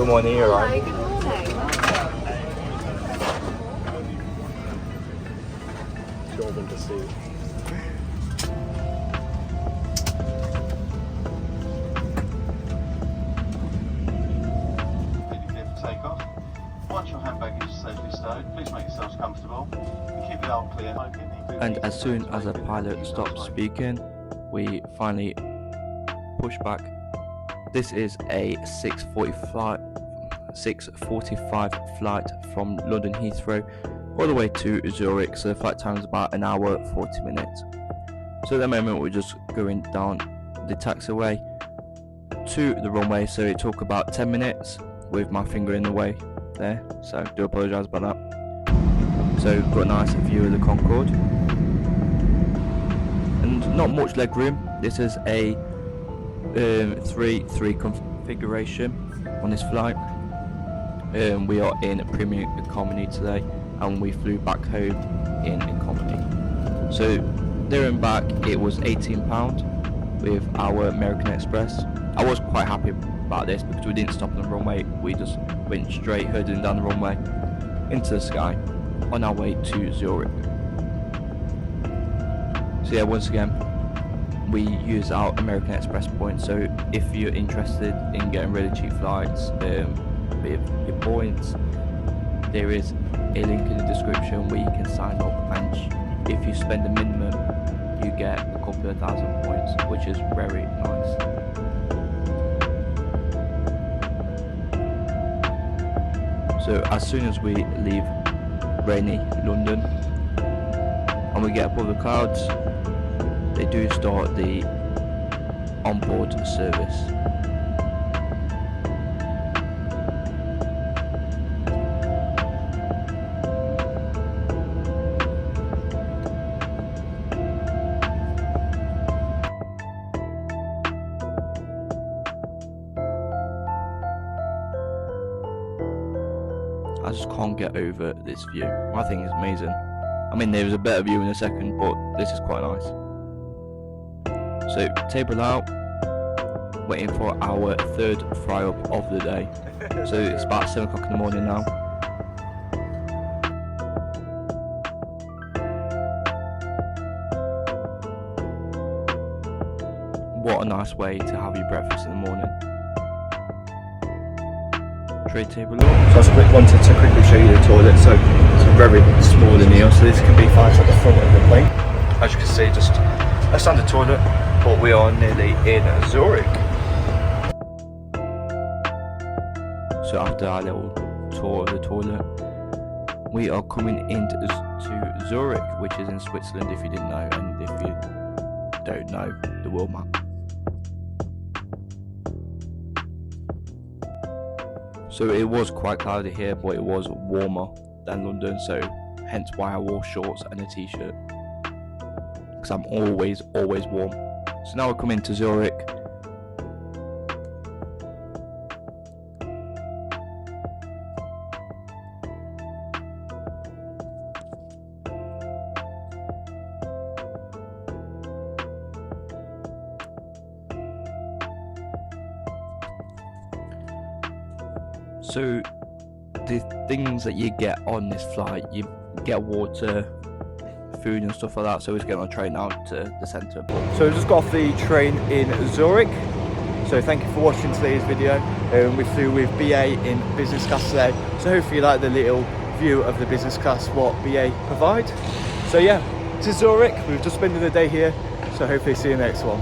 Good morning, you're right. Good morning. Jordan to see. Takeoff. Once your hand baggage is safely stowed, please make yourselves comfortable and keep the aisle clear. And as soon as the pilot stopped speaking, we finally pushed back. This is a 6:45 flight from London Heathrow all the way to Zurich, so the flight time is about an hour 40 minutes. So at the moment we're just going down the taxiway to the runway, so it took about 10 minutes with my finger in the way there, so I do apologise about that. So got a nice view of the Concorde and not much leg room. This is a 3-3 configuration on this flight. We are in premium economy today and we flew back home in economy. So there and back it was £18 with our American Express. I was quite happy about this because we didn't stop on the runway, we just went straight hurtling down the runway into the sky on our way to Zurich. So yeah, once again we use our American Express points, so if you're interested in getting really cheap flights with your points, there is a link in the description where you can sign up, and if you spend the minimum you get a couple of thousand points, which is very nice. So as soon as we leave rainy London and we get above the clouds, they do start the onboard service. I just can't get over this view. I think it's amazing. I mean, there was a better view in a second, but this is quite nice. So, table out, waiting for our third fry up of the day. So it's about 7 o'clock in the morning now. What a nice way to have your breakfast in the morning. Tray table up. So I just wanted to quickly show you the toilet. So it's very small in here, so this can be found at the front of the plane. As you can see, just a standard toilet, but we are nearly in Zurich. So after our little tour of the toilet, we are coming into Zurich, which is in Switzerland if you didn't know, and if you don't know the world map. So it was quite cloudy here, but it was warmer than London, so hence why I wore shorts and a t-shirt, because I'm always warm. So now we're coming to Zurich. So the things that you get on this flight, you get water, food and stuff like that. So we're getting on a train now to the centre. So we just got off the train in Zurich. So thank you for watching today's video. We flew with BA in business class today. So hopefully you like the little view of the business class, what BA provide. So yeah, to Zurich, we've just spent the day here. So hopefully see you next one.